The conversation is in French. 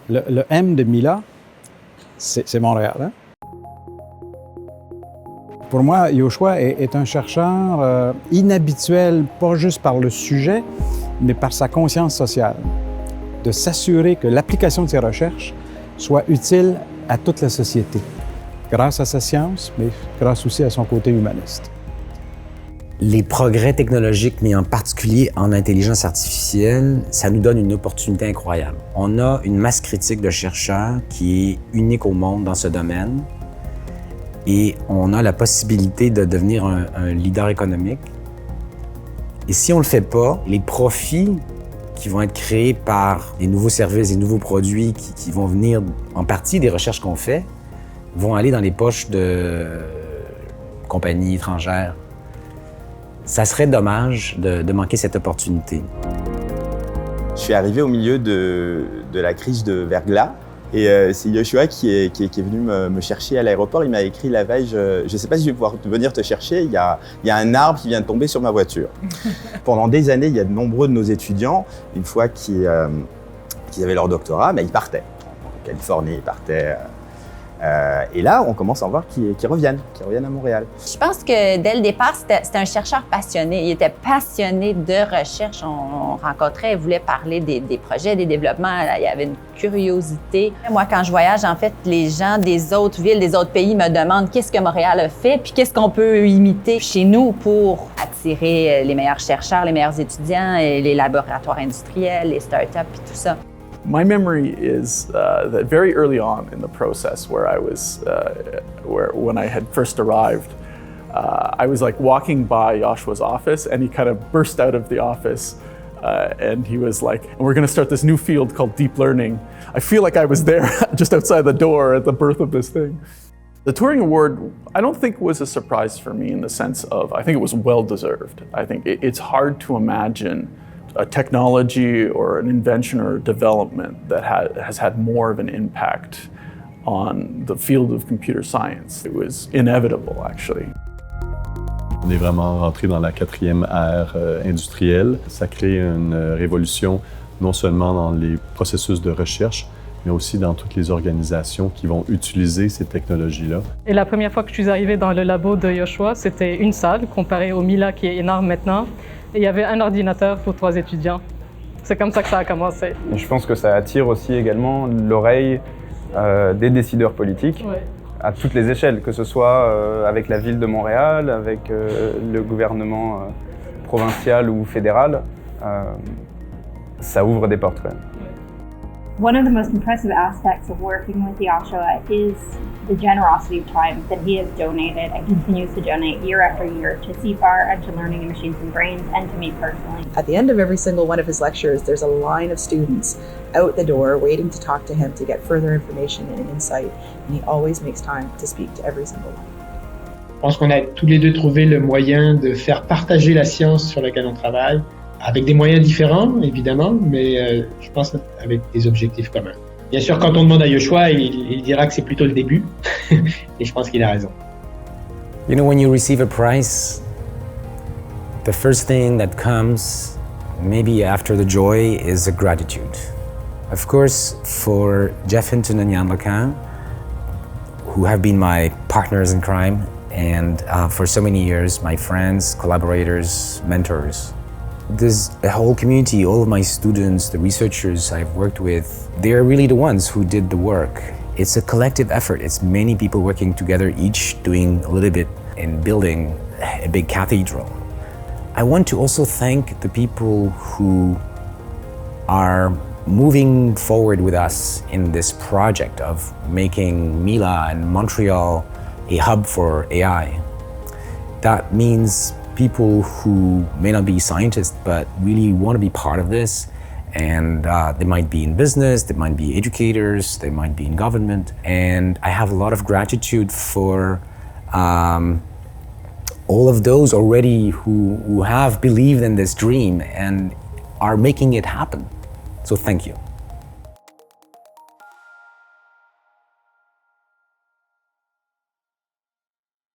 Le M de Mila, c'est Montréal. Hein? Pour moi, Yoshua est un chercheur inhabituel, pas juste par le sujet, mais par sa conscience sociale. De s'assurer que l'application de ses recherches soit utile à toute la société, grâce à sa science, mais grâce aussi à son côté humaniste. Les progrès technologiques, mais en particulier en intelligence artificielle, ça nous donne une opportunité incroyable. On a une masse critique de chercheurs qui est unique au monde dans ce domaine et on a la possibilité de devenir un leader économique. Et si on ne le fait pas, les profits qui vont être créés par des nouveaux services, des nouveaux produits qui vont venir en partie des recherches qu'on fait, vont aller dans les poches de compagnies étrangères. Ça serait dommage de manquer cette opportunité. Je suis arrivé au milieu de la crise de verglas et c'est Yoshua qui est venu me chercher à l'aéroport. Il m'a écrit la veille, je ne sais pas si je vais pouvoir venir te chercher, il y a un arbre qui vient de tomber sur ma voiture. Pendant des années, il y a de nombreux de nos étudiants, une fois qu'ils avaient leur doctorat, ils partaient. En Californie, ils partaient. Et là, on commence à en voir qui reviennent à Montréal. Je pense que dès le départ, c'était un chercheur passionné. Il était passionné de recherche. On rencontrait, il voulait parler des projets, des développements. Il y avait une curiosité. Moi, quand je voyage, en fait, les gens des autres villes, des autres pays me demandent qu'est-ce que Montréal a fait, puis qu'est-ce qu'on peut imiter chez nous pour attirer les meilleurs chercheurs, les meilleurs étudiants, et les laboratoires industriels, les startups, puis tout ça. My memory is that very early on in the process where I was, when I had first arrived, I was like walking by Joshua's office and he kind of burst out of the office and he was like, and we're gonna start this new field called deep learning. I feel like I was there just outside the door at the birth of this thing. The Turing Award, I don't think was a surprise for me in the sense of, I think it was well deserved. I think it's hard to imagine a technology or an invention or development that has had more of an impact on the field of computer science. It was inevitable, actually. On est vraiment rentré dans la 4e ère industrielle. Ça crée une révolution non seulement dans les processus de recherche, mais aussi dans toutes les organisations qui vont utiliser ces technologies-là. Et la première fois que je suis arrivée dans le labo de Yoshua, c'était une salle comparée au Mila qui est énorme maintenant. Et il y avait un ordinateur pour 3 étudiants. C'est comme ça que ça a commencé. Et je pense que ça attire aussi également l'oreille des décideurs politiques à toutes les échelles, que ce soit avec la ville de Montréal, avec le gouvernement provincial ou fédéral. Ça ouvre des portes quand même. One of the most impressive aspects of working with Yoshua is the generosity of time that he has donated and continues to donate year after year to CFAR and to Learning in Machines and Brains and to me personally. At the end of every single one of his lectures, there's a line of students out the door waiting to talk to him to get further information and insight, and he always makes time to speak to every single one. Je pense qu'on a tous les deux trouvé le moyen de faire partager la science sur laquelle on travaille, avec des moyens différents, évidemment, mais je pense avec des objectifs communs. Bien sûr, quand on demande à Yoshua, il dira que c'est plutôt le début, et je pense qu'il a raison. You know, when you receive a prize, the first thing that comes, maybe after the joy, is a gratitude. Of course, for Jeff Hinton and Yann Lecan, who have been my partners in crime, and for so many years, my friends, collaborators, mentors. There's a whole community, all of my students, the researchers I've worked with, they're really the ones who did the work. It's a collective effort. It's many people working together, each doing a little bit in building a big cathedral. I want to also thank the people who are moving forward with us in this project of making Mila and Montreal a hub for AI. That means people who may not be scientists but really want to be part of this, and they might be in business, they might be educators, they might be in government, and I have a lot of gratitude for all of those already who have believed in this dream and are making it happen. So thank you.